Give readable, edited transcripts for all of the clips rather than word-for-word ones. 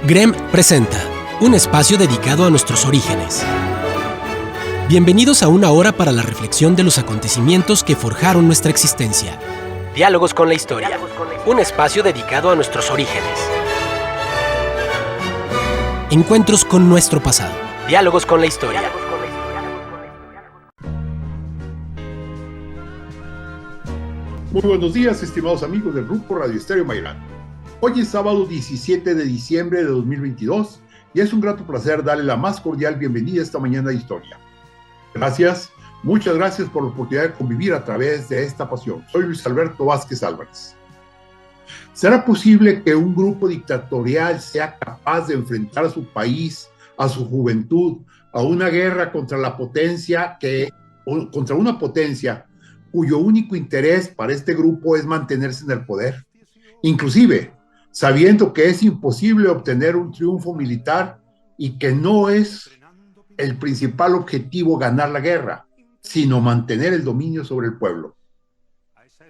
GREM presenta un espacio dedicado a nuestros orígenes. Bienvenidos a una hora para la reflexión de los acontecimientos que forjaron nuestra existencia. Diálogos con la historia. Un espacio dedicado a nuestros orígenes. Encuentros con nuestro pasado. Diálogos con la historia. Muy buenos días, estimados amigos del Grupo Radio Estéreo Mayrán. Hoy es sábado 17 de diciembre de 2022 y es un grato placer darle la más cordial bienvenida esta mañana de historia. Gracias, muchas gracias por la oportunidad de convivir a través de esta pasión. Soy Luis Alberto Vázquez Álvarez. ¿Será posible que un grupo dictatorial sea capaz de enfrentar a su país, a su juventud, a una guerra contra una potencia cuyo único interés para este grupo es mantenerse en el poder? Inclusive, sabiendo que es imposible obtener un triunfo militar y que no es el principal objetivo ganar la guerra, sino mantener el dominio sobre el pueblo.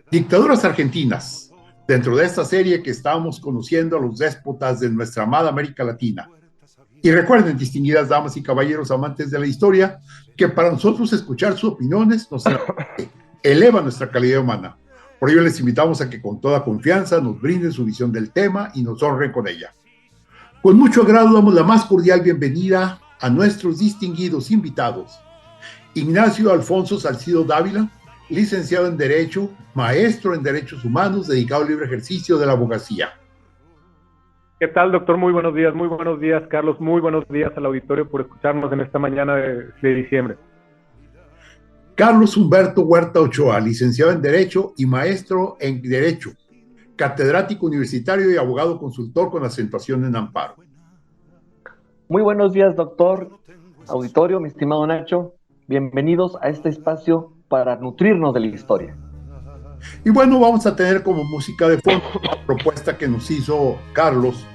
Dictaduras argentinas. Dentro de esta serie que estamos conociendo a los déspotas de nuestra amada América Latina. Y recuerden, distinguidas damas y caballeros amantes de la historia, que para nosotros escuchar sus opiniones nos eleva nuestra calidad humana. Por ello les invitamos a que con toda confianza nos brinden su visión del tema y nos honren con ella. Con mucho agrado damos la más cordial bienvenida a nuestros distinguidos invitados. Ignacio Alfonso Salcido Dávila, licenciado en Derecho, maestro en Derechos Humanos, dedicado al libre ejercicio de la abogacía. ¿Qué tal, doctor? Muy buenos días, Carlos, muy buenos días al auditorio por escucharnos en esta mañana de diciembre. Carlos Humberto Huerta Ochoa, licenciado en Derecho y maestro en Derecho, catedrático universitario y abogado consultor con acentuación en amparo. Muy buenos días, doctor, auditorio, mi estimado Nacho. Bienvenidos a este espacio para nutrirnos de la historia. Y bueno, vamos a tener como música de fondo una propuesta que nos hizo Carlos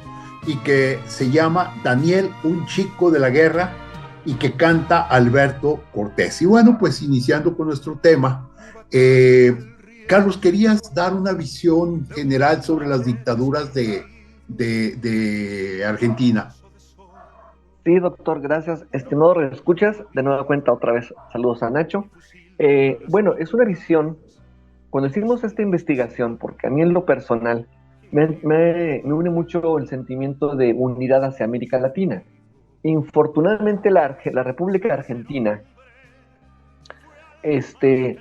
y que se llama Daniel, un chico de la guerra, y que canta Alberto Cortés. Y bueno, pues iniciando con nuestro tema, Carlos, ¿querías dar una visión general sobre las dictaduras de Argentina? Sí, doctor, gracias. Estimado redescuchas, de nueva cuenta otra vez, saludos a Nacho. Bueno, es una visión, cuando hicimos esta investigación, porque a mí en lo personal me une mucho el sentimiento de unidad hacia América Latina. Infortunadamente la República Argentina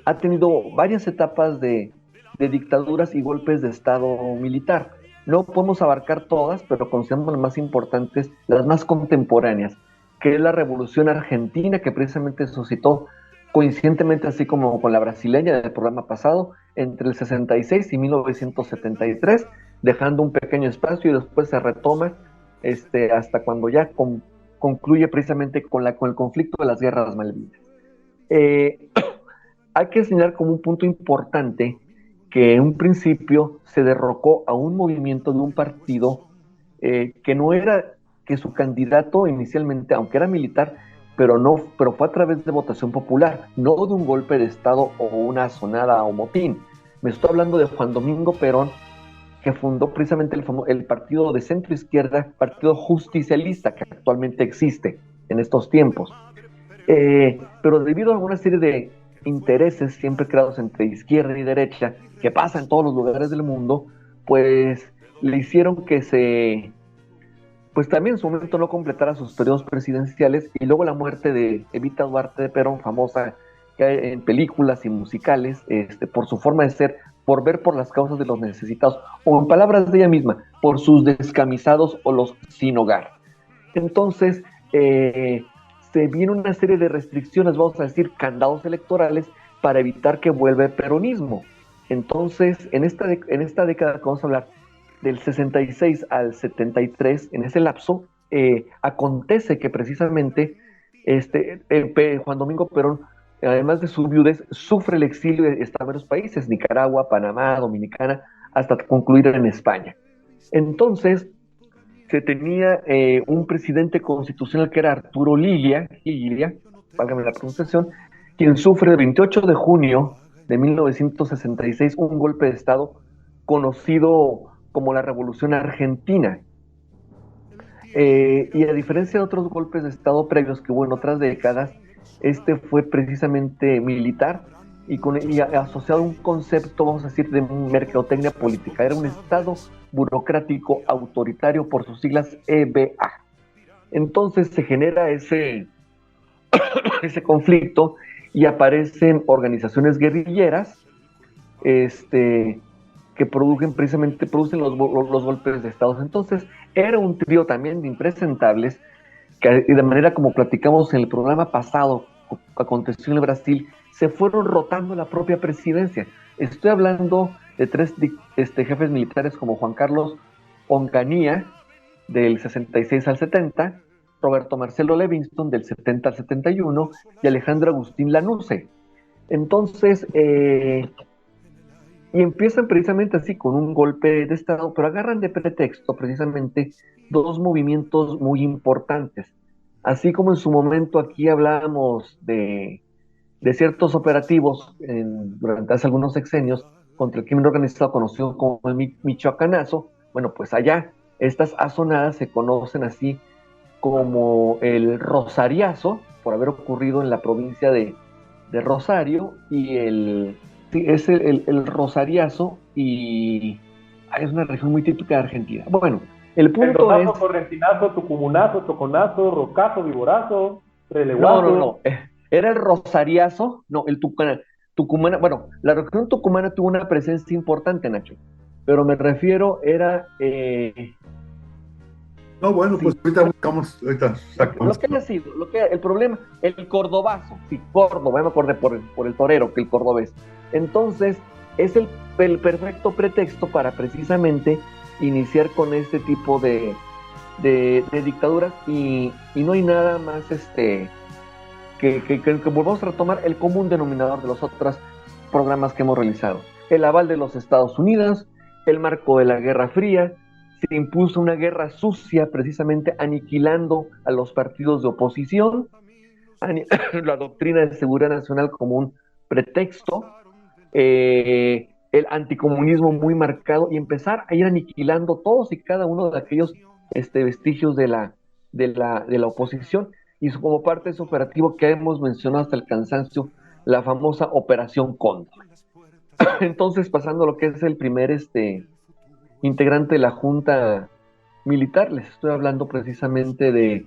ha tenido varias etapas de dictaduras y golpes de estado militar. No podemos abarcar todas, pero consideramos las más importantes, las más contemporáneas, que es la Revolución Argentina, que precisamente suscitó coincidentemente, así como con la brasileña del programa pasado, entre el 66 y 1973, dejando un pequeño espacio y después se retoma hasta cuando ya concluye precisamente con el conflicto de las guerras Malvinas. Hay que señalar como un punto importante que en un principio se derrocó a un movimiento de un partido que no era, que su candidato inicialmente, aunque era militar, pero fue a través de votación popular, no de un golpe de Estado o una asonada o motín. Me estoy hablando de Juan Domingo Perón, que fundó precisamente el partido de centro izquierda, Partido Justicialista, que actualmente existe en estos tiempos. Pero debido a una serie de intereses siempre creados entre izquierda y derecha, que pasa en todos los lugares del mundo, pues le hicieron que pues también en su momento no completara sus periodos presidenciales, y luego la muerte de Evita Duarte de Perón, famosa que hay en películas y musicales, por su forma de ser, por ver por las causas de los necesitados, o en palabras de ella misma, por sus descamisados o los sin hogar. Entonces, se viene una serie de restricciones, vamos a decir, candados electorales, para evitar que vuelva el peronismo. Entonces, en esta década que vamos a hablar, del 66 al 73, en ese lapso, acontece que precisamente Juan Domingo Perón, además de su viudez, sufre el exilio y está en varios países, Nicaragua, Panamá, Dominicana, hasta concluir en España. Entonces, se tenía un presidente constitucional que era Arturo Lilia, válgame la pronunciación, quien sufre el 28 de junio de 1966 un golpe de Estado conocido como la Revolución Argentina. Y a diferencia de otros golpes de Estado previos que hubo en otras décadas, este fue precisamente militar y asociado a un concepto, vamos a decir, de mercadotecnia política. Era un Estado burocrático autoritario por sus siglas EBA. Entonces se genera ese conflicto y aparecen organizaciones guerrilleras que producen los golpes de Estado. Entonces era un trío también de impresentables que, de manera como platicamos en el programa pasado, aconteció en el Brasil, se fueron rotando la propia presidencia. Estoy hablando de tres jefes militares como Juan Carlos Onganía, del 66 al 70, Roberto Marcelo Levingston, del 70 al 71, y Alejandro Agustín Lanusse. Entonces, y empiezan precisamente así, con un golpe de Estado, pero agarran de pretexto precisamente dos movimientos muy importantes. Así como en su momento aquí hablábamos de ciertos operativos durante hace algunos sexenios contra el crimen organizado conocido como el Michoacanazo, bueno, pues allá estas azonadas se conocen así como el Rosariazo, por haber ocurrido en la provincia de Rosario, y es el Rosariazo, y es una región muy típica de Argentina. Bueno, el punto es... Correntinazo, Tucumunazo, Toconazo, Rocazo, Viborazo, Releguazo. No. Era el Rosariazo, no, el Tucumana. Bueno, la región tucumana tuvo una presencia importante, Nacho, pero me refiero, era... No, bueno, pues ahorita buscamos, lo que haya sido, el problema, el cordobazo, sí, Córdoba, me acordé por el torero, que el cordobés. Entonces, es el perfecto pretexto para precisamente iniciar con este tipo de dictaduras, y no hay nada más que volvamos a retomar el común denominador de los otros programas que hemos realizado. El aval de los Estados Unidos, el marco de la Guerra Fría, se impuso una guerra sucia, precisamente aniquilando a los partidos de oposición, la doctrina de seguridad nacional como un pretexto, el anticomunismo muy marcado, y empezar a ir aniquilando todos y cada uno de aquellos vestigios de la oposición, y como parte de ese operativo que hemos mencionado hasta el cansancio, la famosa Operación Cóndor. Entonces, pasando a lo que es el primer integrante de la Junta Militar, les estoy hablando precisamente de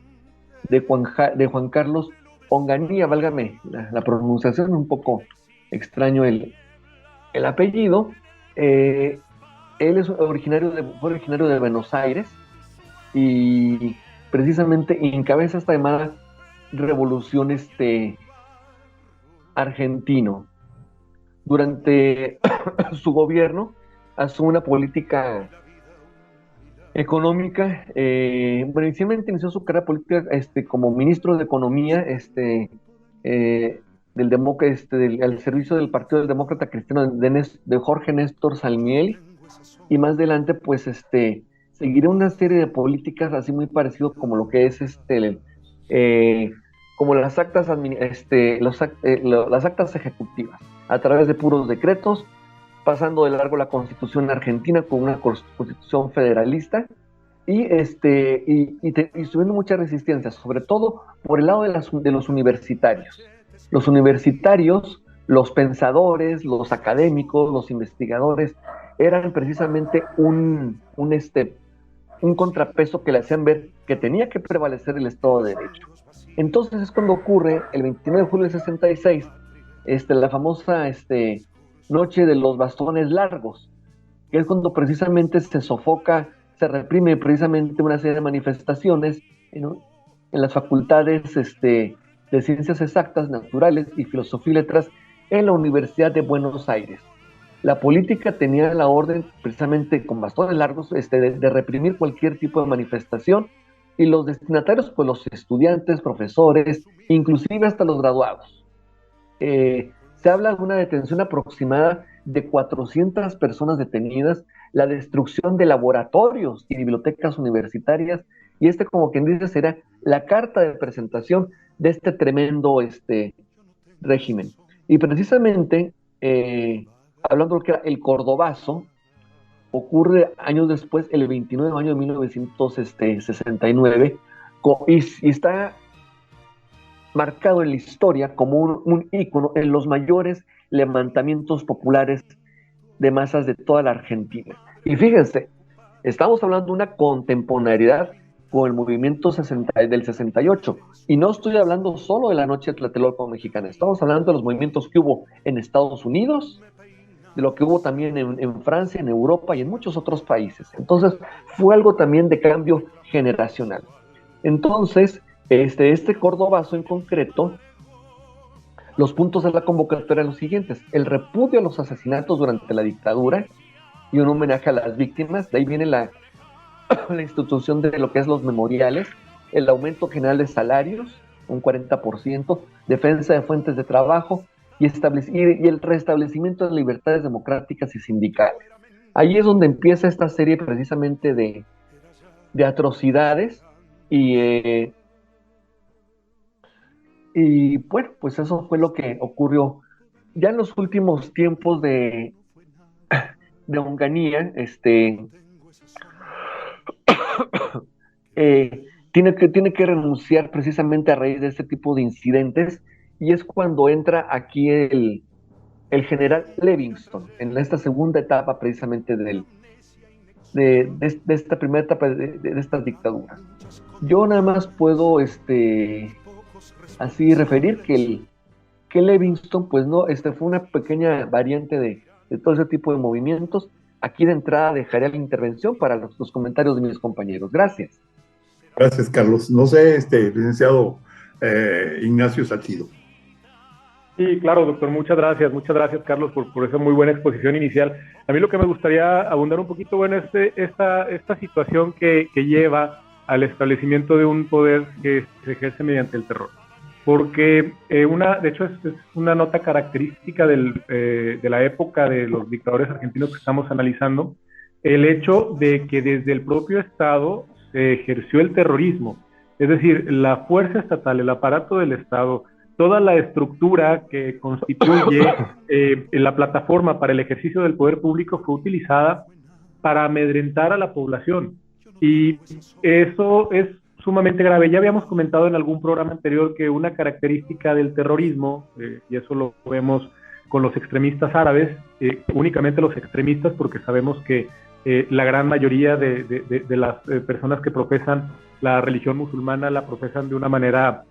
Juan Carlos Onganía, válgame la pronunciación, un poco extraño el apellido. Él fue originario de Buenos Aires, y precisamente encabeza esta llamada revolución argentino. Durante su gobierno asume una política económica. Inicialmente inició su carrera política como ministro de Economía al servicio del Partido del Demócrata Cristiano de Jorge Néstor Salmiel, y más adelante pues seguirá una serie de políticas así muy parecido como lo que es como las actas las actas ejecutivas, a través de puros decretos, pasando de largo la Constitución argentina con una Constitución federalista, y subiendo mucha resistencia, sobre todo por el lado de los universitarios. Los universitarios, los pensadores, los académicos, los investigadores, eran precisamente un contrapeso que le hacían ver que tenía que prevalecer el Estado de Derecho. Entonces es cuando ocurre, el 29 de julio del 66, la famosa Noche de los Bastones Largos, que es cuando precisamente se se reprime precisamente una serie de manifestaciones en las facultades de Ciencias Exactas, Naturales y Filosofía y Letras en la Universidad de Buenos Aires. La política tenía la orden, precisamente con bastones largos, de reprimir cualquier tipo de manifestación, y los destinatarios, pues los estudiantes, profesores, inclusive hasta los graduados. Se habla de una detención aproximada de 400 personas detenidas, la destrucción de laboratorios y bibliotecas universitarias, y como quien dice será la carta de presentación de este tremendo régimen. Y precisamente, hablando de lo que era el cordobazo, ocurre años después, el 29 de mayo de 1969, y está marcado en la historia como un ícono en los mayores levantamientos populares de masas de toda la Argentina. Y fíjense, estamos hablando de una contemporaneidad con el movimiento del 68, y no estoy hablando solo de la noche de Tlatelolco mexicana, estamos hablando de los movimientos que hubo en Estados Unidos, de lo que hubo también en Francia, en Europa y en muchos otros países. Entonces, fue algo también de cambio generacional. Entonces, este Cordobazo en concreto, los puntos de la convocatoria eran los siguientes: el repudio a los asesinatos durante la dictadura y un homenaje a las víctimas. De ahí viene la institución de lo que es los memoriales, el aumento general de salarios, un 40%, defensa de fuentes de trabajo y el restablecimiento de libertades democráticas y sindicales. Ahí es donde empieza esta serie precisamente de atrocidades y bueno, pues eso fue lo que ocurrió ya en los últimos tiempos de Onganía. Tiene que renunciar precisamente a raíz de este tipo de incidentes, y es cuando entra aquí el general Livingston en esta segunda etapa precisamente de esta primera etapa de estas dictaduras. Yo nada más puedo así referir que Livingston, pues no, fue una pequeña variante de todo ese tipo de movimientos. Aquí de entrada dejaré la intervención para los comentarios de mis compañeros. Gracias. Gracias, Carlos. No sé, licenciado Ignacio Salcido. Sí, claro, doctor, muchas gracias, Carlos, por esa muy buena exposición inicial. A mí lo que me gustaría abundar un poquito, bueno, esta situación que lleva al establecimiento de un poder que se ejerce mediante el terror. Porque de hecho es una nota característica de la época de los dictadores argentinos que estamos analizando, el hecho de que desde el propio Estado se ejerció el terrorismo. Es decir, la fuerza estatal, el aparato del Estado, toda la estructura que constituye la plataforma para el ejercicio del poder público fue utilizada para amedrentar a la población. Y eso es sumamente grave. Ya habíamos comentado en algún programa anterior que una característica del terrorismo, y eso lo vemos con los extremistas árabes, únicamente los extremistas, porque sabemos que la gran mayoría de las personas que profesan la religión musulmana la profesan de una manera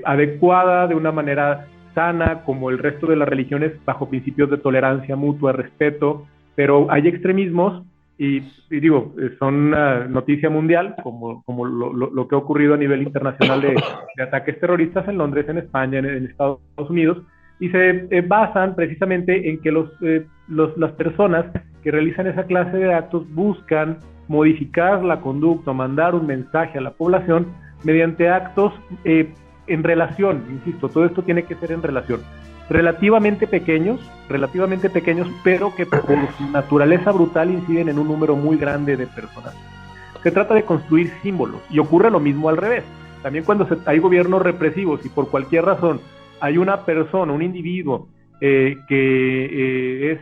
adecuada, de una manera sana, como el resto de las religiones, bajo principios de tolerancia mutua, respeto, pero hay extremismos y digo, son una noticia mundial, como lo que ha ocurrido a nivel internacional de ataques terroristas en Londres, en España, en Estados Unidos, y se basan precisamente en que las personas que realizan esa clase de actos buscan modificar la conducta, mandar un mensaje a la población mediante actos en relación, insisto, todo esto tiene que ser en relación, relativamente pequeños, pero que por su naturaleza brutal inciden en un número muy grande de personas. Se trata de construir símbolos, y ocurre lo mismo al revés. También cuando hay gobiernos represivos y por cualquier razón hay una persona, un individuo que es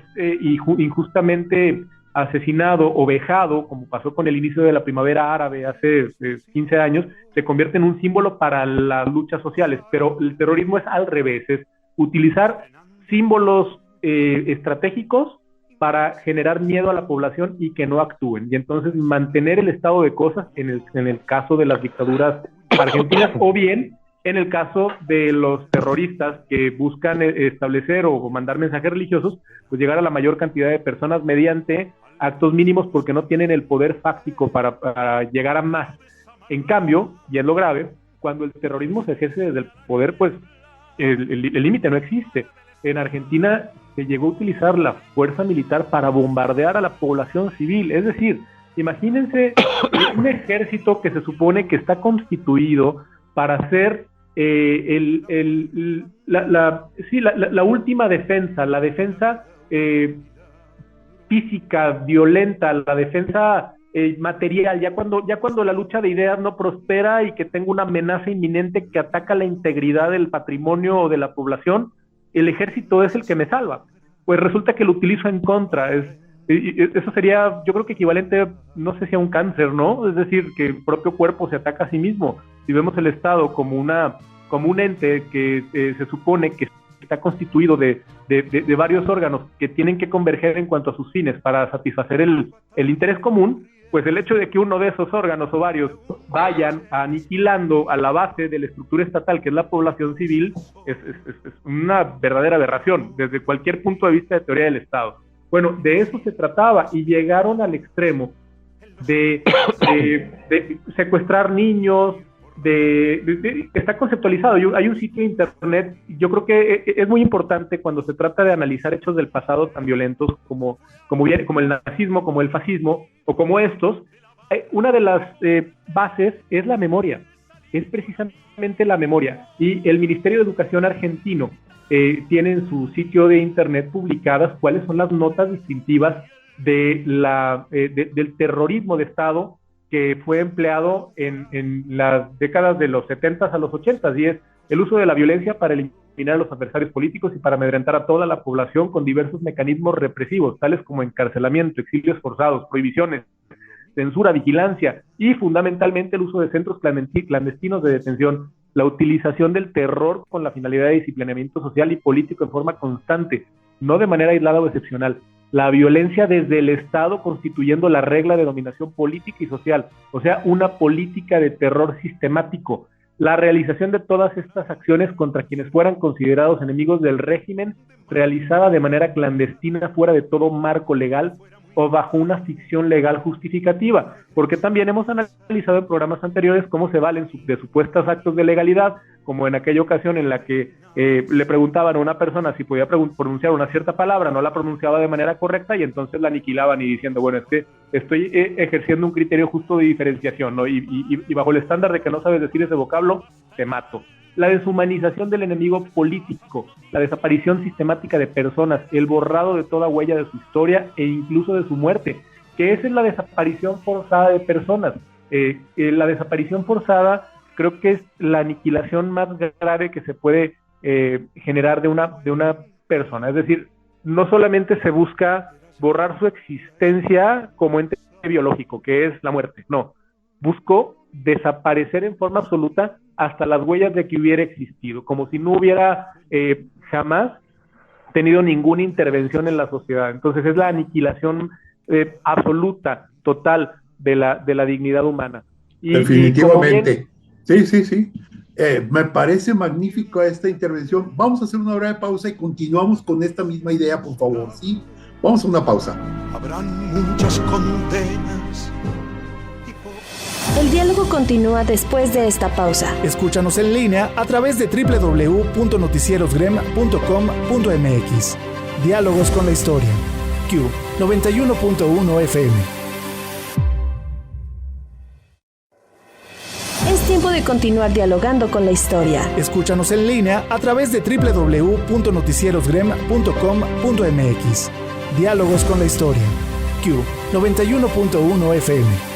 injustamente asesinado o vejado, como pasó con el inicio de la primavera árabe hace 15 años, se convierte en un símbolo para las luchas sociales. Pero el terrorismo es al revés, es utilizar símbolos estratégicos para generar miedo a la población y que no actúen, y entonces mantener el estado de cosas en el caso de las dictaduras argentinas, o bien en el caso de los terroristas que buscan establecer o mandar mensajes religiosos, pues llegar a la mayor cantidad de personas mediante actos mínimos, porque no tienen el poder fáctico para llegar a más. En cambio, y es lo grave, cuando el terrorismo se ejerce desde el poder, pues el límite no existe. En Argentina se llegó a utilizar la fuerza militar para bombardear a la población civil. Es decir, imagínense un ejército que se supone que está constituido para hacer la última defensa, la defensa física, violenta, la defensa material, ya cuando la lucha de ideas no prospera y que tenga una amenaza inminente que ataca la integridad del patrimonio de la población, el ejército es el que me salva. Pues resulta que lo utilizo en contra. Y eso sería, yo creo que equivalente, no sé si a un cáncer, ¿no? Es decir, que el propio cuerpo se ataca a sí mismo. Si vemos el Estado como un ente que se supone que está constituido de varios órganos que tienen que converger en cuanto a sus fines para satisfacer el interés común, pues el hecho de que uno de esos órganos o varios vayan aniquilando a la base de la estructura estatal, que es la población civil, es una verdadera aberración desde cualquier punto de vista de teoría del Estado. Bueno, de eso se trataba y llegaron al extremo de secuestrar niños, está conceptualizado. Hay un sitio de internet, yo creo que es muy importante cuando se trata de analizar hechos del pasado tan violentos como el nazismo, como el fascismo o como estos. Una de las bases es la memoria, es precisamente la memoria, y el Ministerio de Educación argentino tiene en su sitio de internet publicadas cuáles son las notas distintivas del terrorismo de Estado que fue empleado en las décadas de los 70 a los 80, y es el uso de la violencia para eliminar a los adversarios políticos y para amedrentar a toda la población con diversos mecanismos represivos, tales como encarcelamiento, exilios forzados, prohibiciones, censura, vigilancia y fundamentalmente el uso de centros clandestinos de detención, la utilización del terror con la finalidad de disciplinamiento social y político en forma constante, no de manera aislada o excepcional, la violencia desde el Estado constituyendo la regla de dominación política y social, o sea, una política de terror sistemático, la realización de todas estas acciones contra quienes fueran considerados enemigos del régimen, realizada de manera clandestina fuera de todo marco legal o bajo una ficción legal justificativa, porque también hemos analizado en programas anteriores cómo se valen de supuestos actos de legalidad, como en aquella ocasión en la que le preguntaban a una persona si podía pronunciar una cierta palabra, no la pronunciaba de manera correcta y entonces la aniquilaban y diciendo, bueno, es que estoy ejerciendo un criterio justo de diferenciación, ¿no? Y bajo el estándar de que no sabes decir ese vocablo, te mato. La deshumanización del enemigo político, la desaparición sistemática de personas, el borrado de toda huella de su historia e incluso de su muerte, que esa es la desaparición forzada de personas. La desaparición forzada creo que es la aniquilación más grave que se puede generar de una persona. Es decir, no solamente se busca borrar su existencia como ente biológico, que es la muerte, no. Busco desaparecer en forma absoluta hasta las huellas de que hubiera existido, como si no hubiera jamás tenido ninguna intervención en la sociedad. Entonces es la aniquilación absoluta, total de la dignidad humana. Definitivamente. Sí. Me parece magnífico esta intervención. Vamos a hacer una breve pausa y continuamos con esta misma idea, por favor. Sí, vamos a una pausa. Habrán muchas condenas. El diálogo continúa después de esta pausa. Escúchanos en línea a través de www.noticierosgrem.com.mx. Diálogos con la historia. Q 91.1 FM. Es tiempo de continuar dialogando con la historia. Escúchanos en línea a través de www.noticierosgrem.com.mx. Diálogos con la historia. Q 91.1 FM.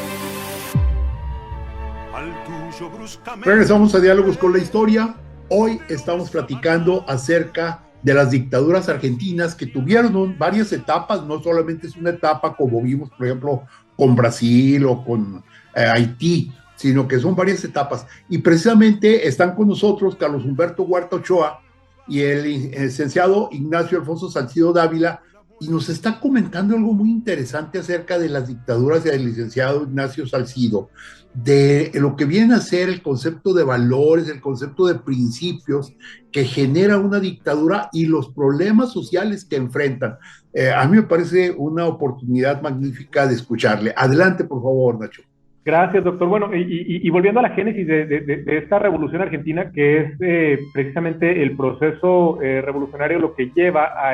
Regresamos a Diálogos con la Historia. Hoy estamos platicando acerca de las dictaduras argentinas que tuvieron varias etapas, no solamente es una etapa como vimos, por ejemplo, con Brasil o con Haití, sino que son varias etapas. Y precisamente están con nosotros Carlos Humberto Huerta Ochoa y el licenciado Ignacio Alfonso Salcido Dávila, y nos está comentando algo muy interesante acerca de las dictaduras del licenciado Ignacio Salcido, de lo que viene a ser el concepto de valores, el concepto de principios que genera una dictadura y los problemas sociales que enfrentan. A mí me parece una oportunidad magnífica de escucharle. Adelante, por favor, Nacho. Gracias, doctor. Bueno, y volviendo a la génesis de esta revolución argentina, que es precisamente el proceso revolucionario lo que lleva a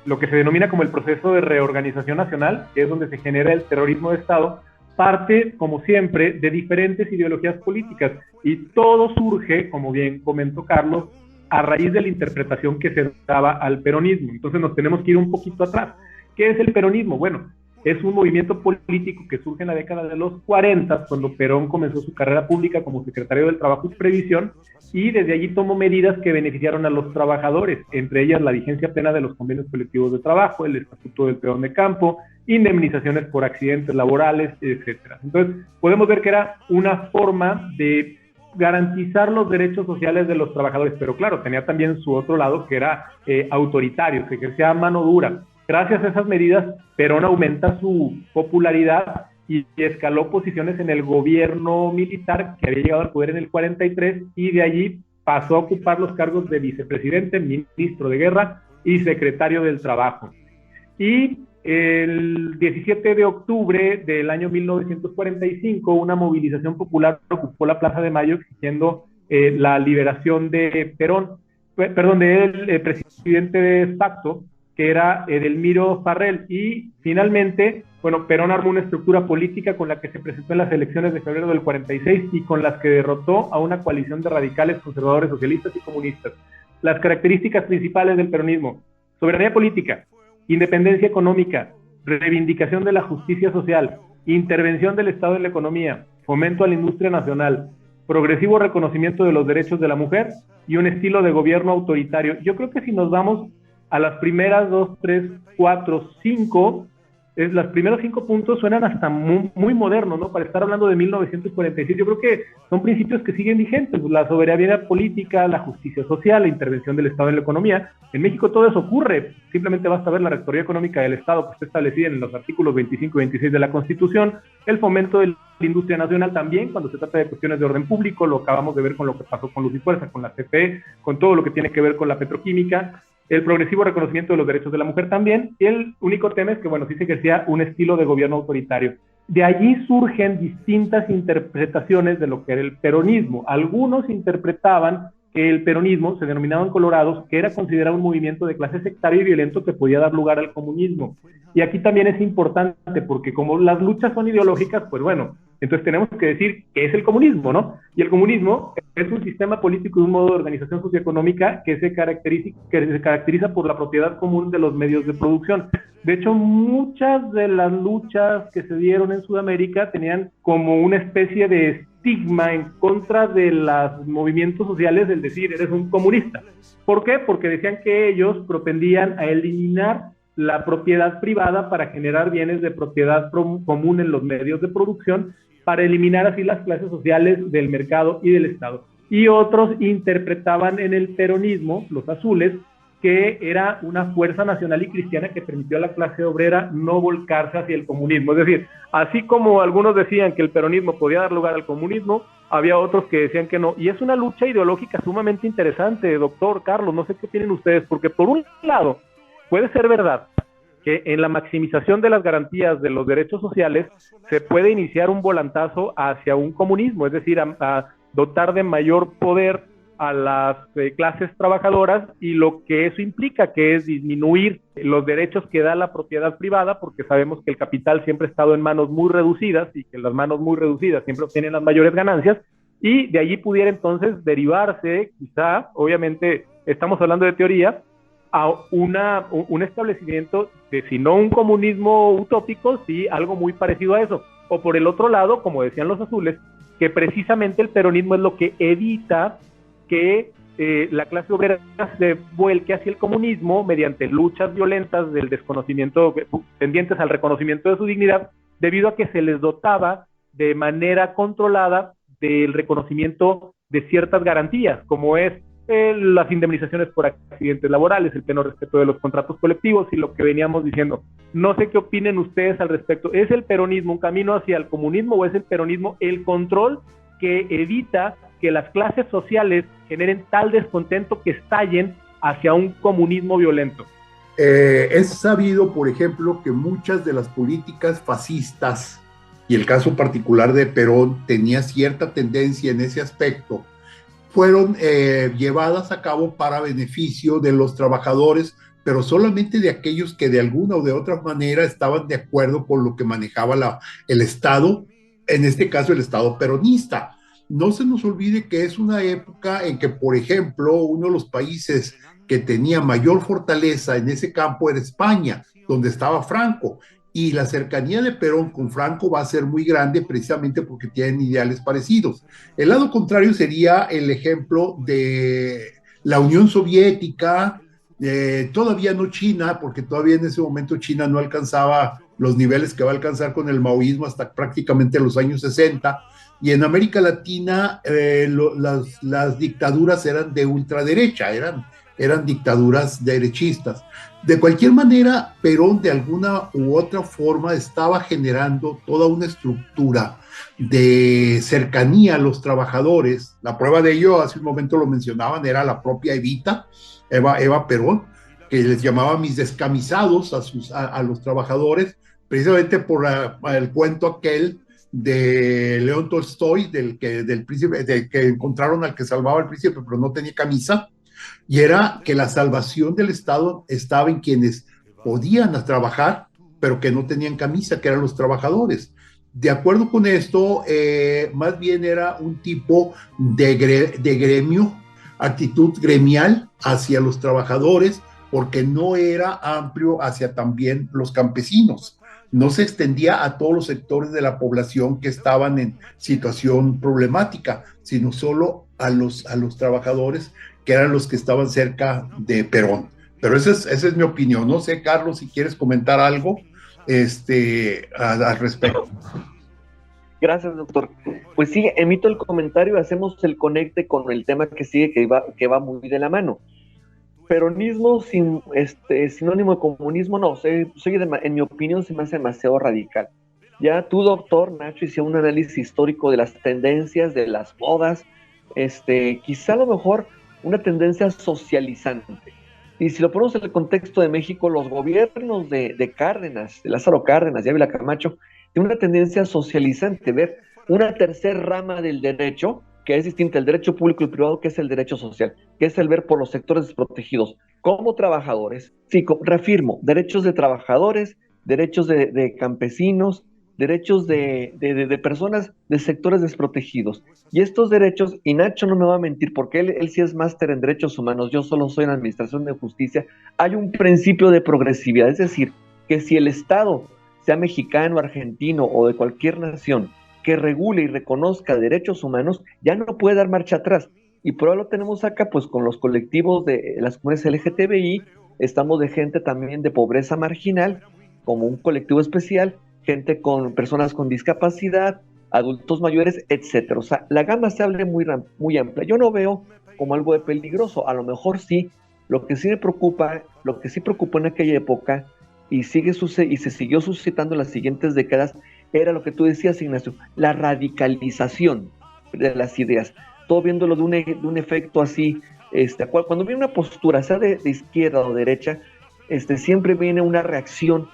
lo que se denomina como el proceso de reorganización nacional, que es donde se genera el terrorismo de Estado, parte, como siempre, de diferentes ideologías políticas, y todo surge, como bien comentó Carlos, a raíz de la interpretación que se daba al peronismo. Entonces nos tenemos que ir un poquito atrás. ¿Qué es el peronismo? Bueno, es un movimiento político que surge en la década de los 40, cuando Perón comenzó su carrera pública como secretario del Trabajo y Previsión, y desde allí tomó medidas que beneficiaron a los trabajadores, entre ellas la vigencia plena de los convenios colectivos de trabajo, el estatuto del peón de campo, indemnizaciones por accidentes laborales, etcétera. Entonces, podemos ver que era una forma de garantizar los derechos sociales de los trabajadores, pero claro, tenía también su otro lado que era autoritario, que ejercía mano dura. Gracias a esas medidas, Perón aumenta su popularidad y escaló posiciones en el gobierno militar, que había llegado al poder en el 43, y de allí pasó a ocupar los cargos de vicepresidente, ministro de guerra y secretario del trabajo. Y el 17 de octubre del año 1945, una movilización popular ocupó la Plaza de Mayo exigiendo la liberación de del presidente de facto, que era Edelmiro Farrell, y finalmente, bueno, Perón armó una estructura política con la que se presentó en las elecciones de febrero del 46 y con las que derrotó a una coalición de radicales, conservadores, socialistas y comunistas. Las características principales del peronismo: soberanía política, independencia económica, reivindicación de la justicia social, intervención del Estado en la economía, fomento a la industria nacional, progresivo reconocimiento de los derechos de la mujer y un estilo de gobierno autoritario. Yo creo que si nos vamos a las primeras 2, 3, 4, 5, los primeros 5 puntos suenan hasta muy modernos, ¿no? Para estar hablando de 1946, yo creo que son principios que siguen vigentes: la soberanía política, la justicia social, la intervención del Estado en la economía. En México todo eso ocurre, simplemente basta ver la Rectoría Económica del Estado, que está establecida en los artículos 25 y 26 de la Constitución, el fomento de la industria nacional también, cuando se trata de cuestiones de orden público, lo acabamos de ver con lo que pasó con Luz y Fuerza, con la CFE, con todo lo que tiene que ver con la petroquímica, el progresivo reconocimiento de los derechos de la mujer también, y el único tema es que, bueno, sí se ejercía un estilo de gobierno autoritario. De allí surgen distintas interpretaciones de lo que era el peronismo. Algunos interpretaban que el peronismo, se denominaban colorados, que era considerado un movimiento de clase sectario y violento que podía dar lugar al comunismo. Y aquí también es importante, porque como las luchas son ideológicas, pues bueno, entonces tenemos que decir qué es el comunismo, ¿no? Y el comunismo es un sistema político y un modo de organización socioeconómica que se caracteriza por la propiedad común de los medios de producción. De hecho, muchas de las luchas que se dieron en Sudamérica tenían como una especie de estigma en contra de los movimientos sociales, el decir, eres un comunista. ¿Por qué? Porque decían que ellos propendían a eliminar la propiedad privada para generar bienes de propiedad común en los medios de producción, para eliminar así las clases sociales del mercado y del Estado. Y otros interpretaban en el peronismo, los azules, que era una fuerza nacional y cristiana que permitió a la clase obrera no volcarse hacia el comunismo. Es decir, así como algunos decían que el peronismo podía dar lugar al comunismo, había otros que decían que no. Y es una lucha ideológica sumamente interesante, doctor Carlos, no sé qué opinan ustedes, porque por un lado, puede ser verdad que en la maximización de las garantías de los derechos sociales se puede iniciar un volantazo hacia un comunismo, es decir, a dotar de mayor poder a las clases trabajadoras, y lo que eso implica, que es disminuir los derechos que da la propiedad privada, porque sabemos que el capital siempre ha estado en manos muy reducidas y que las manos muy reducidas siempre obtienen las mayores ganancias, y de allí pudiera entonces derivarse, quizá, obviamente estamos hablando de teoría, a un establecimiento de, si no un comunismo utópico, sí algo muy parecido a eso. O por el otro lado, como decían los azules, que precisamente el peronismo es lo que evita que la clase obrera se vuelque hacia el comunismo mediante luchas violentas del desconocimiento, tendientes al reconocimiento de su dignidad, debido a que se les dotaba de manera controlada del reconocimiento de ciertas garantías, como es las indemnizaciones por accidentes laborales, el pleno respeto de los contratos colectivos y lo que veníamos diciendo. No sé qué opinen ustedes al respecto. ¿Es el peronismo un camino hacia el comunismo o es el peronismo el control que evita que las clases sociales generen tal descontento que estallen hacia un comunismo violento? Es sabido, por ejemplo, que muchas de las políticas fascistas, y el caso particular de Perón tenía cierta tendencia en ese aspecto, fueron llevadas a cabo para beneficio de los trabajadores, pero solamente de aquellos que de alguna o de otra manera estaban de acuerdo con lo que manejaba el Estado, en este caso el Estado peronista. No se nos olvide que es una época en que, por ejemplo, uno de los países que tenía mayor fortaleza en ese campo era España, donde estaba Franco, y la cercanía de Perón con Franco va a ser muy grande precisamente porque tienen ideales parecidos. El lado contrario sería el ejemplo de la Unión Soviética, todavía no China, porque todavía en ese momento China no alcanzaba los niveles que va a alcanzar con el maoísmo hasta prácticamente los años 60, y en América Latina las dictaduras eran de ultraderecha, eran dictaduras derechistas. De cualquier manera, Perón de alguna u otra forma estaba generando toda una estructura de cercanía a los trabajadores. La prueba de ello, hace un momento lo mencionaban, era la propia Eva Perón, que les llamaba mis descamisados a los trabajadores, precisamente por el cuento aquel de León Tolstoy, del príncipe, del que encontraron al que salvaba al príncipe, pero no tenía camisa, y era que la salvación del Estado estaba en quienes podían trabajar, pero que no tenían camisa, que eran los trabajadores. De acuerdo con esto, más bien era un tipo de gremio, actitud gremial hacia los trabajadores, porque no era amplio hacia también los campesinos. No se extendía a todos los sectores de la población que estaban en situación problemática, sino solo a los trabajadores, que eran los que estaban cerca de Perón. Pero esa es mi opinión. No sé, Carlos, si quieres comentar algo al respecto. Gracias, doctor. Pues sí, emito el comentario, hacemos el conecte con el tema que sigue, que va muy de la mano. Peronismo sinónimo de comunismo, no, en mi opinión se me hace demasiado radical. Ya tú, doctor Nacho, hiciste un análisis histórico de las tendencias, de las modas, quizá a lo mejor una tendencia socializante. Y si lo ponemos en el contexto de México, los gobiernos de Cárdenas, de Lázaro Cárdenas, de Ávila Camacho, tienen una tendencia socializante, ver una tercera rama del derecho, que es distinta, el derecho público y privado, que es el derecho social, que es el ver por los sectores desprotegidos, como trabajadores, sí, reafirmo, derechos de trabajadores, derechos de campesinos, derechos de personas de sectores desprotegidos. Y estos derechos, y Nacho no me va a mentir, porque él sí es máster en derechos humanos, yo solo soy en administración de justicia, hay un principio de progresividad, es decir, que si el Estado, sea mexicano, argentino o de cualquier nación, que regule y reconozca derechos humanos, ya no puede dar marcha atrás. Y por ahora lo tenemos acá, pues con los colectivos de las comunidades LGTBI, estamos de gente también de pobreza marginal, como un colectivo especial, gente con personas con discapacidad, adultos mayores, etcétera. O sea, la gama se abre muy amplia. Yo no veo como algo de peligroso, a lo mejor sí. Lo que sí me preocupa, lo que sí preocupó en aquella época, y se siguió suscitando en las siguientes décadas, era lo que tú decías, Ignacio, la radicalización de las ideas. Todo viéndolo de un efecto así, cuando viene una postura, sea de izquierda o derecha, siempre viene una reacción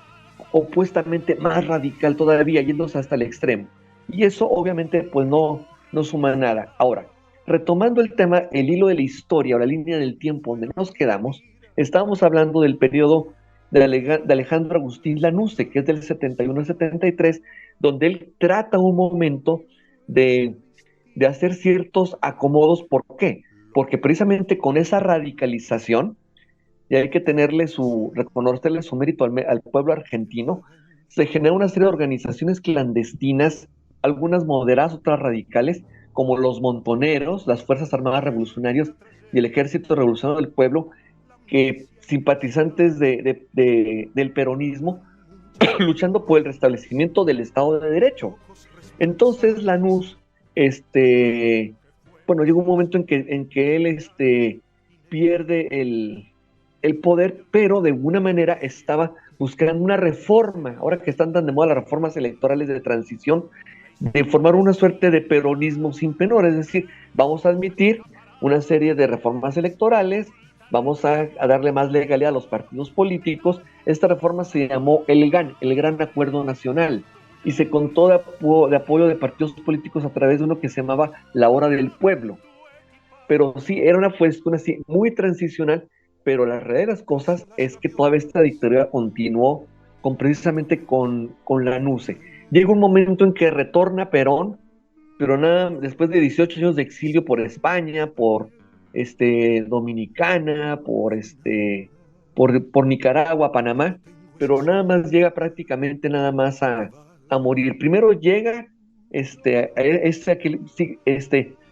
opuestamente más radical todavía, yéndose hasta el extremo. Y eso obviamente pues no suma nada. Ahora, retomando el tema, el hilo de la historia o la línea del tiempo donde nos quedamos, estábamos hablando del periodo de Alejandro Agustín Lanusse, que es del 71 al 73, donde él trata un momento de hacer ciertos acomodos. ¿Por qué? Porque precisamente con esa radicalización, y hay que reconocerle su mérito al pueblo argentino, se genera una serie de organizaciones clandestinas, algunas moderadas, otras radicales, como los montoneros, las Fuerzas Armadas Revolucionarias y el Ejército Revolucionario del Pueblo, que simpatizantes del peronismo, luchando por el restablecimiento del Estado de Derecho. Entonces Lanús, llega un momento en que él pierde el poder, pero de alguna manera estaba buscando una reforma, ahora que están tan de moda las reformas electorales de transición, de formar una suerte de peronismo sin penor, es decir, vamos a admitir una serie de reformas electorales, vamos a darle más legalidad a los partidos políticos. Esta reforma se llamó el GAN, el Gran Acuerdo Nacional, y se contó de apoyo de partidos políticos a través de uno que se llamaba la Hora del Pueblo. Pero sí, era una cuestión así muy transicional, pero la realidad de las cosas es que toda esta dictadura continuó precisamente con Lanusse. Llega un momento en que retorna Perón, pero nada, después de 18 años de exilio por España, por Dominicana, por Nicaragua, Panamá, pero nada más llega prácticamente nada más a morir. Primero llega, en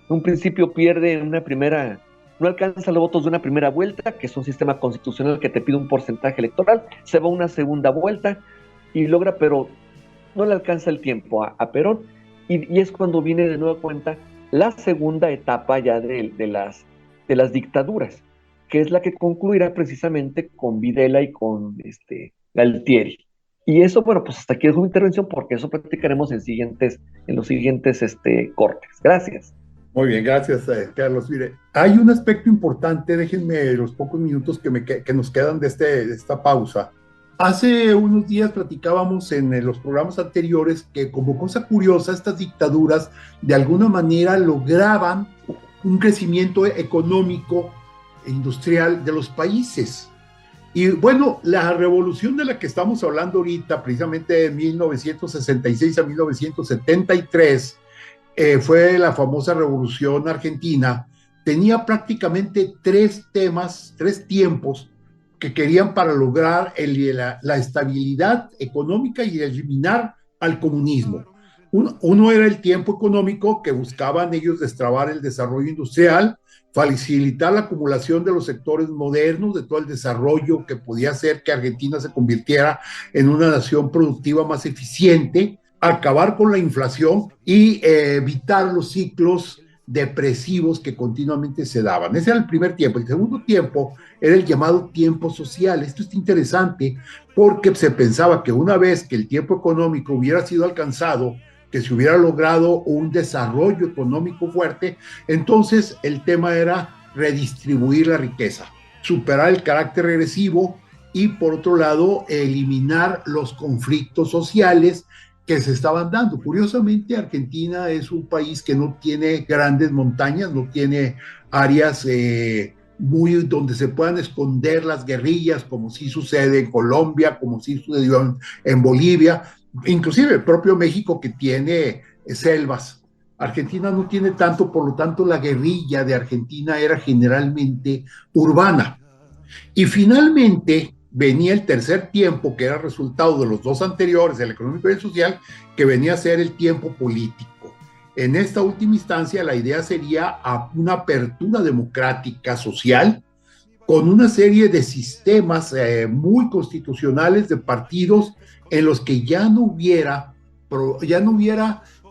un principio pierde en una primera, no alcanza los votos de una primera vuelta, que es un sistema constitucional que te pide un porcentaje electoral, se va a una segunda vuelta y logra, pero no le alcanza el tiempo a Perón, y es cuando viene de nueva cuenta la segunda etapa ya de las dictaduras, que es la que concluirá precisamente con Videla y con Galtieri. Y eso, bueno, pues hasta aquí es una intervención, porque eso platicaremos en los siguientes cortes. Gracias. Muy bien, gracias, Carlos. Mire, hay un aspecto importante, déjenme los pocos minutos que nos quedan de esta pausa. Hace unos días platicábamos en los programas anteriores que, como cosa curiosa, estas dictaduras de alguna manera lograban un crecimiento económico e industrial de los países. Y bueno, la revolución de la que estamos hablando ahorita, precisamente de 1966 a 1973, fue la famosa Revolución Argentina. Tenía prácticamente tres tiempos que querían para lograr la estabilidad económica y eliminar al comunismo. Uno era el tiempo económico, que buscaban ellos destrabar el desarrollo industrial, facilitar la acumulación de los sectores modernos, de todo el desarrollo que podía hacer que Argentina se convirtiera en una nación productiva más eficiente, acabar con la inflación y evitar los ciclos depresivos que continuamente se daban. Ese era el primer tiempo. El segundo tiempo era el llamado tiempo social. Esto es interesante porque se pensaba que una vez que el tiempo económico hubiera sido alcanzado, que se hubiera logrado un desarrollo económico fuerte, entonces el tema era redistribuir la riqueza, superar el carácter regresivo y, por otro lado, eliminar los conflictos sociales que se estaban dando. Curiosamente, Argentina es un país que no tiene grandes montañas, no tiene áreas donde se puedan esconder las guerrillas, como sí sucede en Colombia, como sí sucedió en Bolivia, inclusive el propio México, que tiene selvas. Argentina no tiene tanto, por lo tanto la guerrilla de Argentina era generalmente urbana. Y finalmente venía el tercer tiempo, que era resultado de los dos anteriores, el económico y el social, que venía a ser el tiempo político. En esta última instancia, la idea sería una apertura democrática social con una serie de sistemas muy constitucionales de partidos en los que ya no hubiera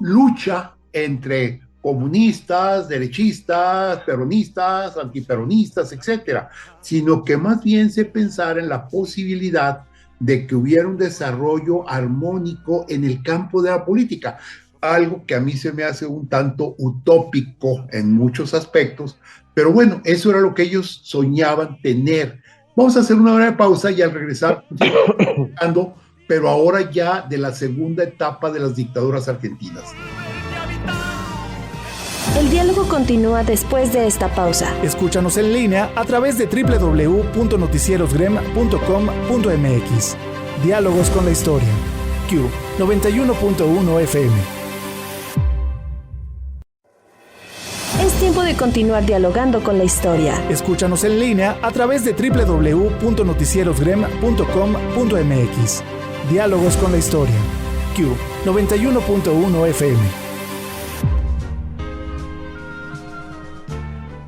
lucha entre comunistas, derechistas, peronistas, antiperonistas, etcétera, sino que más bien se pensara en la posibilidad de que hubiera un desarrollo armónico en el campo de la política, algo que a mí se me hace un tanto utópico en muchos aspectos, pero bueno, eso era lo que ellos soñaban tener. Vamos a hacer una breve pausa y al regresar, pero ahora ya de la segunda etapa de las dictaduras argentinas. El diálogo continúa después de esta pausa. Escúchanos en línea a través de www.noticierosgrem.com.mx. Diálogos con la historia. Q 91.1 FM. Es tiempo de continuar dialogando con la historia. Escúchanos en línea a través de www.noticierosgrem.com.mx. Diálogos con la historia. Q 91.1 FM.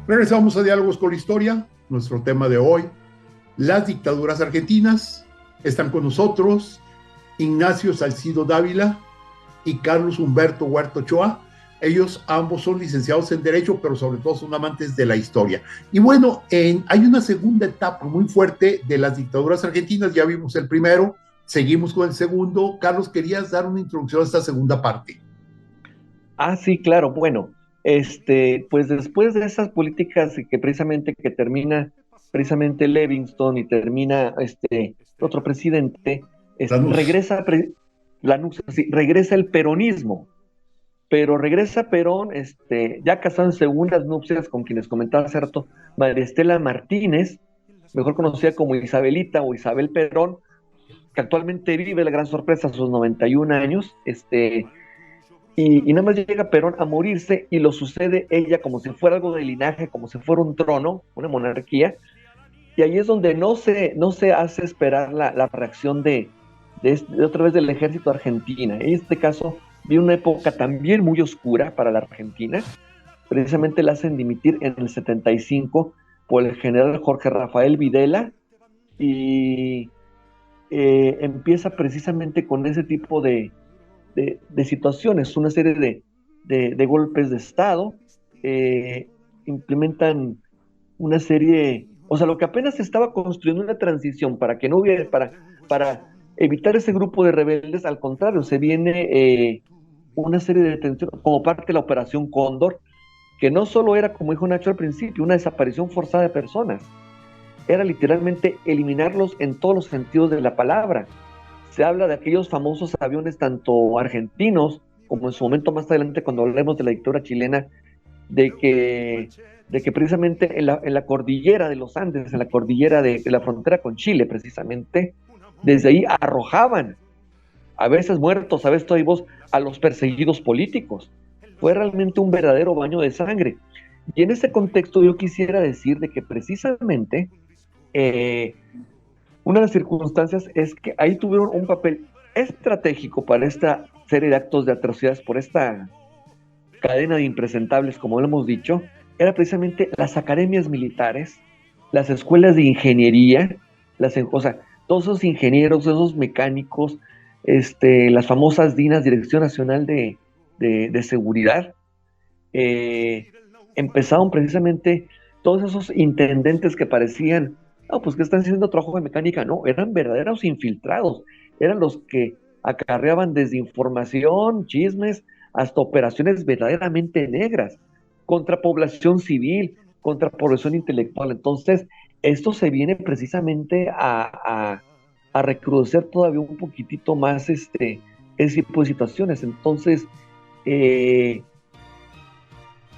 Regresamos a Diálogos con la Historia, nuestro tema de hoy, las dictaduras argentinas. Están con nosotros Ignacio Salcido Dávila y Carlos Humberto Huerta Ochoa. Ellos ambos son licenciados en Derecho, pero sobre todo son amantes de la historia. Y bueno, hay una segunda etapa muy fuerte de las dictaduras argentinas. Ya vimos el primero, seguimos con el segundo. Carlos, ¿querías dar una introducción a esta segunda parte? Sí, claro. Bueno, pues después de esas políticas que termina precisamente Livingston y termina otro presidente, regresa el peronismo, pero regresa Perón, ya casado en segundas nupcias con quienes comentaba hace rato, María Estela Martínez, mejor conocida como Isabelita o Isabel Perón, que actualmente vive la gran sorpresa a sus 91 años, y nada más llega Perón a morirse y lo sucede ella como si fuera algo de linaje, como si fuera un trono, una monarquía, Y ahí es donde no se hace esperar la reacción de otra vez del ejército argentino. En este caso, vi una época también muy oscura para la Argentina. Precisamente la hacen dimitir en el 75 por el general Jorge Rafael Videla, y empieza precisamente con ese tipo de situaciones, una serie de golpes de Estado, implementan una serie, o sea, lo que apenas se estaba construyendo una transición para que no hubiera, para evitar ese grupo de rebeldes, al contrario, se viene una serie de detenciones como parte de la Operación Cóndor, que no solo era, como dijo Nacho al principio, una desaparición forzada de personas, era literalmente eliminarlos en todos los sentidos de la palabra. Se habla de aquellos famosos aviones, tanto argentinos, como en su momento más adelante cuando hablemos de la dictadura chilena, de que precisamente en la cordillera de los Andes, en la cordillera de la frontera con Chile precisamente, desde ahí arrojaban, a veces muertos, a veces vivos, a los perseguidos políticos. Fue realmente un verdadero baño de sangre. Y en ese contexto yo quisiera decir de que precisamente una de las circunstancias es que ahí tuvieron un papel estratégico para esta serie de actos de atrocidades, por esta cadena de impresentables, como lo hemos dicho, era precisamente las academias militares, las escuelas de ingeniería, o sea, todos esos ingenieros, esos mecánicos, las famosas DINAS, Dirección Nacional de Seguridad, empezaron precisamente todos esos intendentes que parecían, no, pues que están haciendo trabajo de mecánica, no, eran verdaderos infiltrados, eran los que acarreaban desde información, chismes, hasta operaciones verdaderamente negras, contra población civil, contra población intelectual. Entonces, esto se viene precisamente a recrudecer todavía un poquitito más ese tipo de situaciones. Entonces, les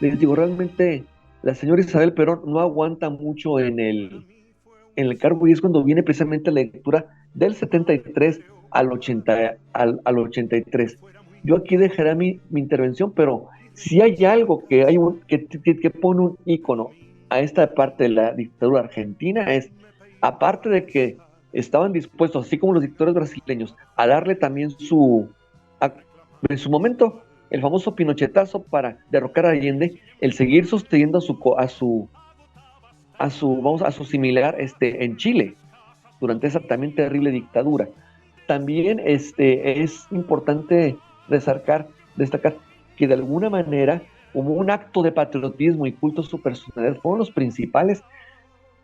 digo, realmente la señora Isabel Perón no aguanta mucho en el cargo, y es cuando viene precisamente la lectura del 73 al 83. Yo aquí dejaré mi intervención, pero si hay algo que pone un ícono a esta parte de la dictadura argentina, es, aparte de que estaban dispuestos, así como los dictadores brasileños, a darle también en su momento, el famoso pinochetazo para derrocar a Allende, el seguir sosteniendo a su similar en Chile, durante esa también terrible dictadura. También es importante destacar que de alguna manera, como un acto de patriotismo y culto a su personalidad, fueron los principales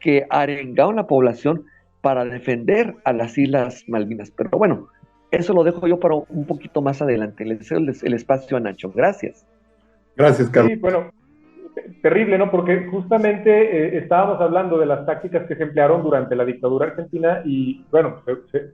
que arengaron a la población para defender a las Islas Malvinas. Pero bueno, eso lo dejo yo para un poquito más adelante. Le cedo el espacio a Nacho. Gracias. Gracias, Carlos. Sí, bueno, terrible, ¿no? Porque justamente estábamos hablando de las tácticas que se emplearon durante la dictadura argentina y, bueno,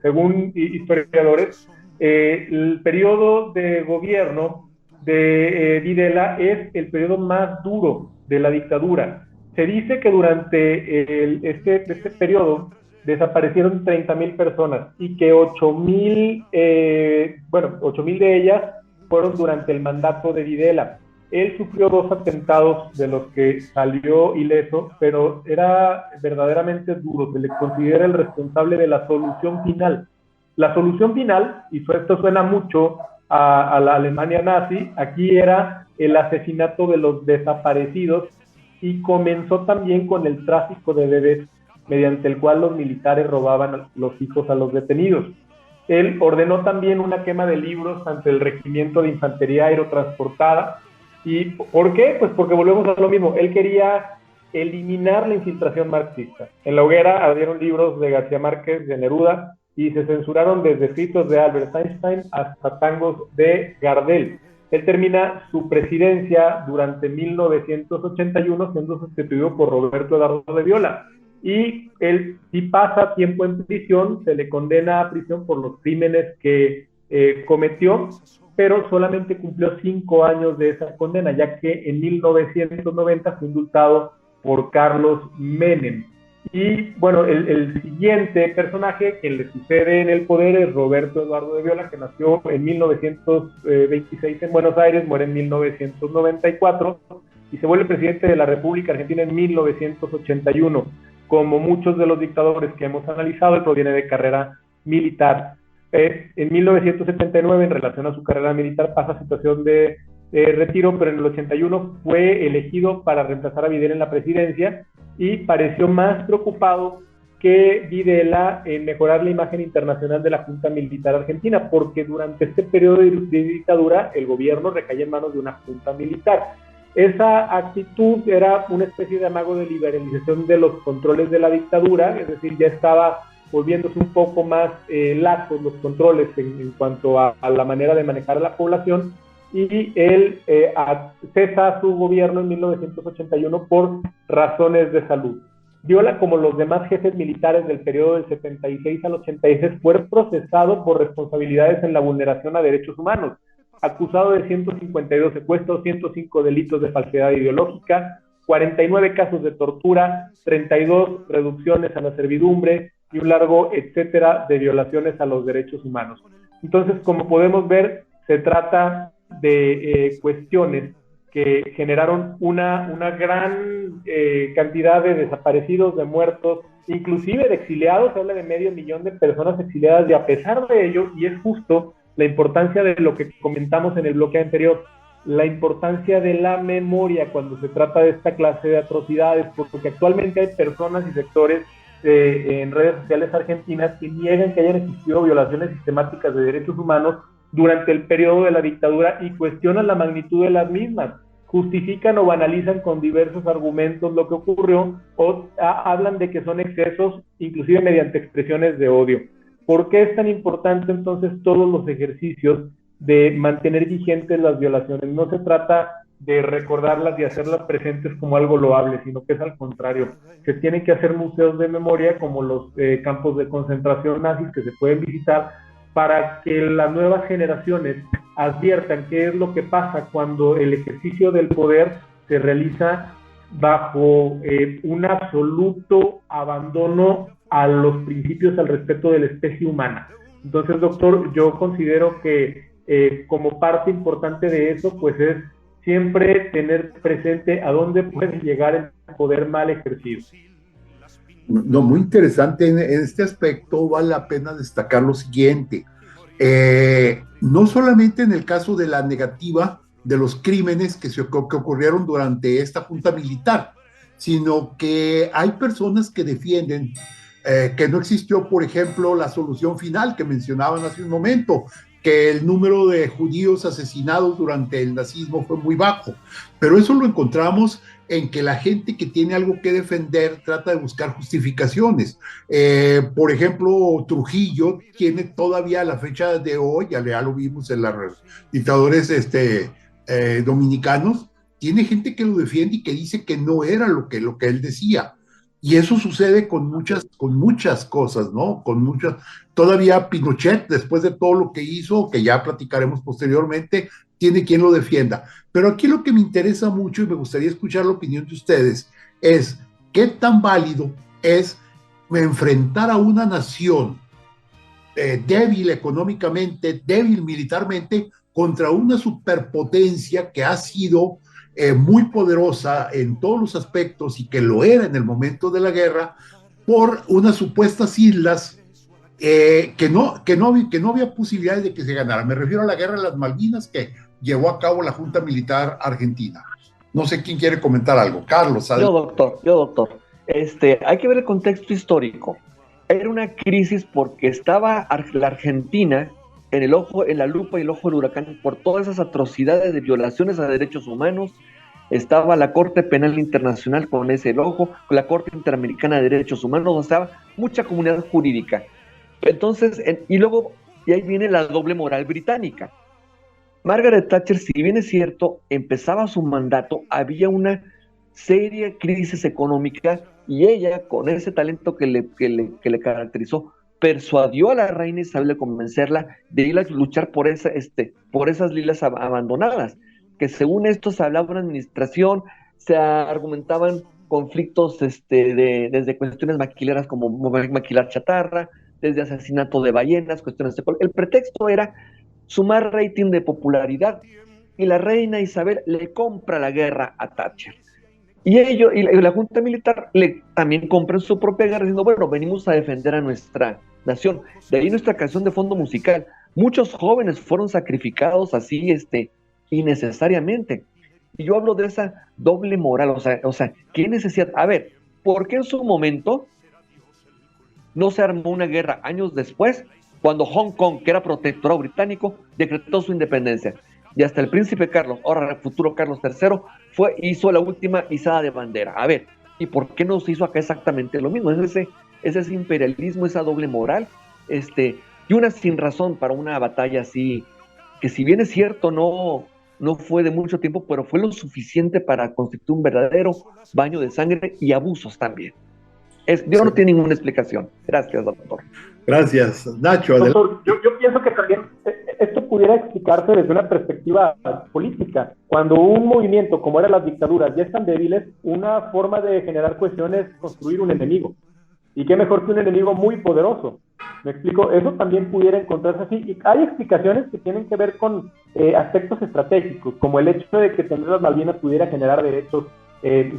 según historiadores, el periodo de gobierno de Videla es el periodo más duro de la dictadura. Se dice que durante este periodo desaparecieron 30,000 personas y que 8,000 de ellas fueron durante el mandato de Videla. Él sufrió 2 atentados de los que salió ileso, pero era verdaderamente duro. Se le considera el responsable de la solución final. La solución final, y esto suena mucho a la Alemania nazi, aquí era el asesinato de los desaparecidos, y comenzó también con el tráfico de bebés, mediante el cual los militares robaban los hijos a los detenidos. Él ordenó también una quema de libros ante el Regimiento de Infantería Aerotransportada. ¿Y por qué? Pues porque volvemos a lo mismo. Él quería eliminar la infiltración marxista. En la hoguera ardieron libros de García Márquez, de Neruda, y se censuraron desde escritos de Albert Einstein hasta tangos de Gardel. Él termina su presidencia durante 1981 siendo sustituido por Roberto Eduardo de Viola. Y él sí pasa tiempo en prisión, se le condena a prisión por los crímenes que cometió, pero solamente cumplió 5 años de esa condena, ya que en 1990 fue indultado por Carlos Menem. Y bueno, el siguiente personaje que le sucede en el poder es Roberto Eduardo de Viola, que nació en 1926 en Buenos Aires, muere en 1994 y se vuelve presidente de la República Argentina en 1981. como muchos de los dictadores que hemos analizado, él proviene de carrera militar. En 1979, en relación a su carrera militar, pasa a situación de retiro, pero en el 81 fue elegido para reemplazar a Videla en la presidencia y pareció más preocupado que Videla en mejorar la imagen internacional de la Junta Militar Argentina, porque durante este periodo de dictadura el gobierno recaía en manos de una junta militar. Esa actitud era una especie de amago de liberalización de los controles de la dictadura, es decir, ya estaba volviéndose un poco más laxos los controles en cuanto a la manera de manejar a la población, y él cesa su gobierno en 1981 por razones de salud. Viola, como los demás jefes militares del periodo del 76 al 86, fue procesado por responsabilidades en la vulneración a derechos humanos, acusado de 152 secuestros, 105 delitos de falsedad ideológica, 49 casos de tortura, 32 reducciones a la servidumbre y un largo etcétera de violaciones a los derechos humanos. Entonces, como podemos ver, se trata de cuestiones que generaron una gran cantidad de desaparecidos, de muertos, inclusive de exiliados. Se habla de 500,000 de personas exiliadas, y a pesar de ello, y es justo la importancia de lo que comentamos en el bloque anterior, la importancia de la memoria cuando se trata de esta clase de atrocidades, porque actualmente hay personas y sectores en redes sociales argentinas que niegan que hayan existido violaciones sistemáticas de derechos humanos durante el periodo de la dictadura y cuestionan la magnitud de las mismas, justifican o banalizan con diversos argumentos lo que ocurrió, o hablan de que son excesos, inclusive mediante expresiones de odio. ¿Por qué es tan importante entonces todos los ejercicios de mantener vigentes las violaciones? No se trata de recordarlas y hacerlas presentes como algo loable, sino que es al contrario. Se tienen que hacer museos de memoria, como los campos de concentración nazis que se pueden visitar, para que las nuevas generaciones adviertan qué es lo que pasa cuando el ejercicio del poder se realiza bajo un absoluto abandono a los principios al respeto de la especie humana. Entonces, doctor, yo considero que como parte importante de eso, pues es siempre tener presente a dónde puede llegar el poder mal ejercido. No, muy interesante. En este aspecto vale la pena destacar lo siguiente. No solamente en el caso de la negativa de los crímenes que ocurrieron durante esta junta militar, sino que hay personas que defienden que no existió, por ejemplo, la solución final que mencionaban hace un momento, que el número de judíos asesinados durante el nazismo fue muy bajo, pero eso lo encontramos en que la gente que tiene algo que defender trata de buscar justificaciones. Por ejemplo, Trujillo tiene todavía a la fecha de hoy, ya lo vimos en los dictadores dominicanos, tiene gente que lo defiende y que dice que no era lo que él decía. Y eso sucede con muchas cosas, ¿no? Todavía Pinochet, después de todo lo que hizo, que ya platicaremos posteriormente, tiene quien lo defienda. Pero aquí lo que me interesa mucho, y me gustaría escuchar la opinión de ustedes, es qué tan válido es enfrentar a una nación débil económicamente, débil militarmente, contra una superpotencia que ha sido muy poderosa en todos los aspectos y que lo era en el momento de la guerra, por unas supuestas islas que no había posibilidades de que se ganara. Me refiero a la guerra de las Malvinas que llevó a cabo la Junta Militar Argentina. No sé quién quiere comentar algo. Carlos, adelante. Yo, doctor. Hay que ver el contexto histórico. Era una crisis porque estaba la Argentina en la lupa y el ojo del huracán por todas esas atrocidades de violaciones a derechos humanos. Estaba la Corte Penal Internacional con ese ojo, con la Corte Interamericana de Derechos Humanos, estaba mucha comunidad jurídica. Entonces, y ahí viene la doble moral británica. Margaret Thatcher, si bien es cierto, empezaba su mandato, había una seria crisis económica y ella, con ese talento que le caracterizó, persuadió a la reina Isabel de convencerla de ir a luchar por esas islas abandonadas, que según esto se hablaba de una administración, se argumentaban conflictos desde cuestiones maquileras como maquilar chatarra, desde asesinato de ballenas, cuestiones de... El pretexto era sumar rating de popularidad, y la reina Isabel le compra la guerra a Thatcher. Y ellos, y la Junta Militar también compran su propia guerra diciendo, bueno, venimos a defender a nuestra nación. De ahí nuestra canción de fondo musical. Muchos jóvenes fueron sacrificados así, innecesariamente. Y yo hablo de esa doble moral, o sea, ¿qué necesidad? A ver, ¿por qué en su momento no se armó una guerra años después, cuando Hong Kong, que era protectorado británico, decretó su independencia? Y hasta el príncipe Carlos, ahora el futuro Carlos III, hizo la última izada de bandera. A ver, ¿y por qué no se hizo acá exactamente lo mismo? Es ese imperialismo, esa doble moral, y una sin razón para una batalla así, que si bien es cierto, no fue de mucho tiempo, pero fue lo suficiente para constituir un verdadero baño de sangre y abusos también. No tiene ninguna explicación. Gracias, doctor. Gracias, Nacho. Doctor, yo pienso que también esto pudiera explicarse desde una perspectiva política. Cuando un movimiento, como eran las dictaduras, ya están débiles, una forma de generar cohesión es construir un enemigo. Y qué mejor que un enemigo muy poderoso. ¿Me explico? Eso también pudiera encontrarse así. Y hay explicaciones que tienen que ver con aspectos estratégicos, como el hecho de que tener las Malvinas pudiera generar derechos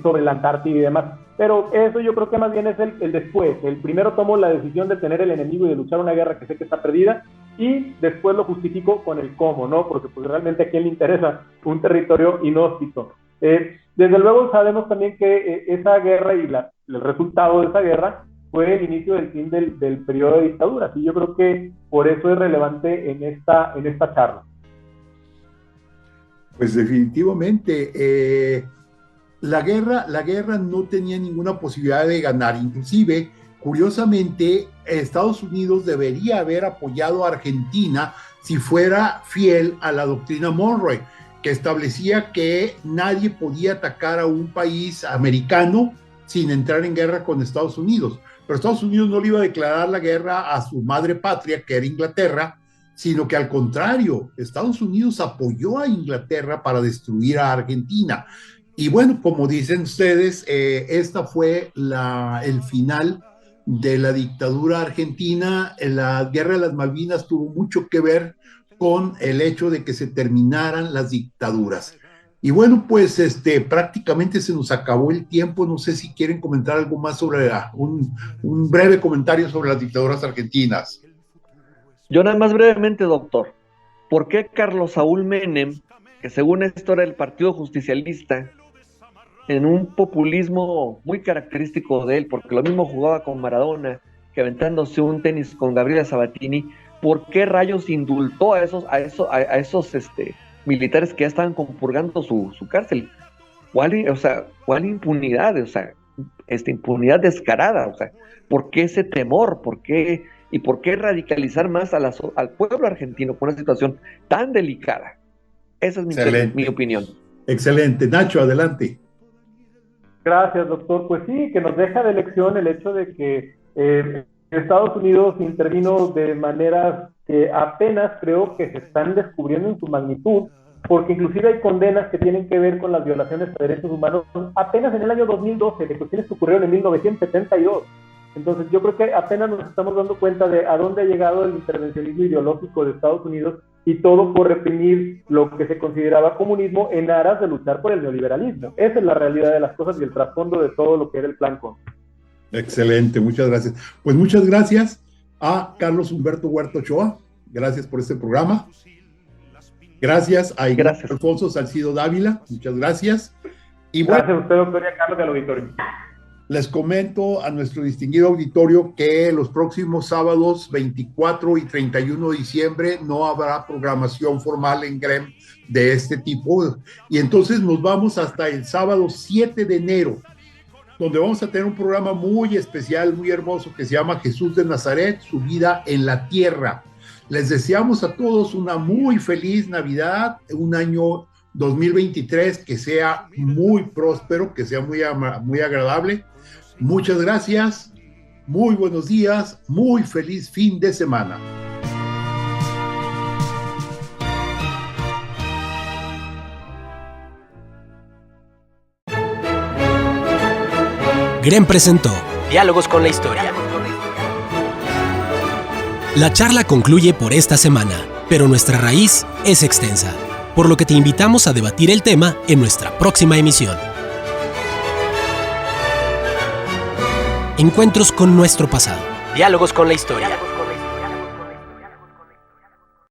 sobre la Antártida y demás. Pero eso yo creo que más bien es el después. El primero tomó la decisión de tener el enemigo y de luchar una guerra que sé que está perdida, y después lo justificó con el cómo, ¿no? Porque pues realmente a quién le interesa un territorio inhóspito. Desde luego sabemos también que esa guerra y el resultado de esa guerra fue el inicio del fin del periodo de dictaduras, y yo creo que por eso es relevante en esta charla. Pues definitivamente, la guerra no tenía ninguna posibilidad de ganar. Inclusive, curiosamente, Estados Unidos debería haber apoyado a Argentina si fuera fiel a la doctrina Monroe, que establecía que nadie podía atacar a un país americano sin entrar en guerra con Estados Unidos. Pero Estados Unidos no le iba a declarar la guerra a su madre patria, que era Inglaterra, sino que al contrario, Estados Unidos apoyó a Inglaterra para destruir a Argentina. Y bueno, como dicen ustedes, esta fue el final de la dictadura argentina. La Guerra de las Malvinas tuvo mucho que ver con el hecho de que se terminaran las dictaduras. Y bueno, pues prácticamente se nos acabó el tiempo. No sé si quieren comentar algo más sobre un breve comentario sobre las dictaduras argentinas. Yo nada más brevemente, doctor. ¿Por qué Carlos Saúl Menem, que según esto era el Partido Justicialista, en un populismo muy característico de él, porque lo mismo jugaba con Maradona, que aventándose un tenis con Gabriela Sabatini, ¿por qué rayos indultó a esos militares que ya estaban compurgando su cárcel? ¿Cuál impunidad? Impunidad descarada. ¿Por qué ese temor? ¿Por qué radicalizar más al pueblo argentino con una situación tan delicada? Esa es mi opinión. Excelente. Nacho, adelante. Gracias, doctor. Pues sí, que nos deja de lección el hecho de que Estados Unidos intervino de maneras que apenas creo que se están descubriendo en su magnitud, porque inclusive hay condenas que tienen que ver con las violaciones de derechos humanos apenas en el año 2012, de cuestiones que ocurrieron en 1972. Entonces yo creo que apenas nos estamos dando cuenta de a dónde ha llegado el intervencionismo ideológico de Estados Unidos, y todo por reprimir lo que se consideraba comunismo en aras de luchar por el neoliberalismo. Esa es la realidad de las cosas y el trasfondo de todo lo que era el Plan Con. Excelente, muchas gracias. Pues muchas gracias a Carlos Humberto Huerta Ochoa. Gracias por este programa. Gracias a Ignacio Alfonso Salcido Dávila. Muchas gracias. Y bueno, gracias a usted, doctor, y a Carlos del auditorio. Les comento a nuestro distinguido auditorio que los próximos sábados 24 y 31 de diciembre no habrá programación formal en GREM de este tipo, y entonces nos vamos hasta el sábado 7 de enero, donde vamos a tener un programa muy especial, muy hermoso, que se llama Jesús de Nazaret, su vida en la tierra. Les deseamos a todos una muy feliz Navidad, un año 2023 que sea muy próspero, que sea muy agradable. Muchas gracias, muy buenos días, muy feliz fin de semana. GREM presentó Diálogos con la Historia. La charla concluye por esta semana, pero nuestra raíz es extensa, por lo que te invitamos a debatir el tema en nuestra próxima emisión. Encuentros con nuestro pasado. Diálogos con la historia.